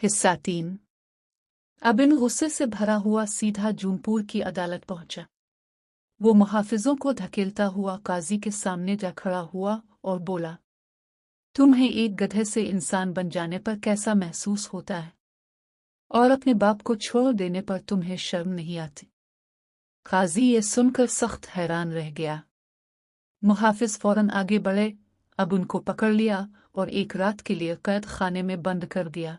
हिस्सा 3। अबिन गुस्से से भरा हुआ सीधा जूनपुर की अदालत पहुंचा। वो मुहाफिजों को धकेलता हुआ काजी के सामने जा खड़ा हुआ और बोला, तुम्हें एक गधे से इंसान बन जाने पर कैसा महसूस होता है, और अपने बाप को छोड़ देने पर तुम्हें शर्म नहीं आती? काजी ये सुनकर सख्त हैरान रह गया। मुहाफिज फौरन आगे बढ़े, अब उनको पकड़ लिया और एक रात के लिए कैद खाने में बंद कर दिया।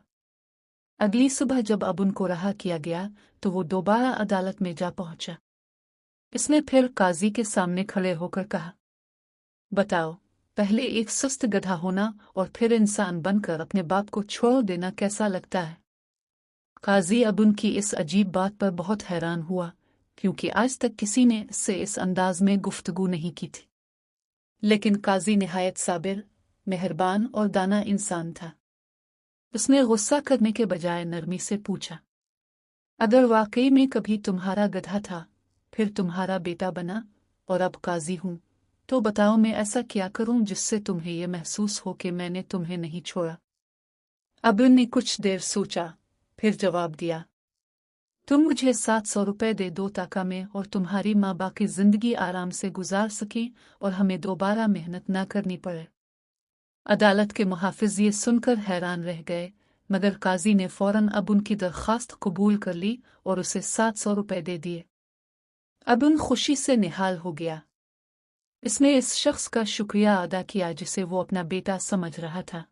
अगली सुबह जब अब उनको रहा किया गया तो वो दोबारा अदालत में जा पहुंचा। इसने फिर काजी के सामने खड़े होकर कहा, बताओ, पहले एक सुस्त गधा होना और फिर इंसान बनकर अपने बाप को छोड़ देना कैसा लगता है? काजी अब उनकी इस अजीब बात पर बहुत हैरान हुआ, क्योंकि आज तक किसी ने इससे इस अंदाज में गुफ्तगू नहीं की थी। लेकिन काजी निहायत साबिर, मेहरबान और दाना इंसान था। उसने गुस्सा करने के बजाय नरमी से पूछा, अगर वाकई में कभी तुम्हारा गधा था, फिर तुम्हारा बेटा बना और अब काजी हूं, तो बताओ मैं ऐसा क्या करूं जिससे तुम्हें यह महसूस हो कि मैंने तुम्हें नहीं छोड़ा? अबिन ने कुछ देर सोचा, फिर जवाब दिया, तुम मुझे 700 रुपए दे दो ताकि मैं और तुम्हारी माँ बाकी जिंदगी आराम से गुजार सकें और हमें दोबारा मेहनत ना करनी पड़े। अदालत के मुहाफिज ये सुनकर हैरान रह गए, मगर काजी ने फौरन अब उनकी दरख्वास्त कबूल कर ली और उसे 700 रुपए दे दिए। अब उन खुशी से निहाल हो गया। इसने इस शख्स का शुक्रिया अदा किया जिसे वो अपना बेटा समझ रहा था।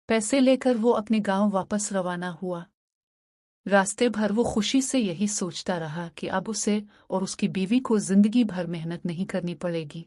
पैसे लेकर वो अपने गांव वापस रवाना हुआ। रास्ते भर वो खुशी से यही सोचता रहा कि अब उसे और उसकी बीवी को जिंदगी भर मेहनत नहीं करनी पड़ेगी।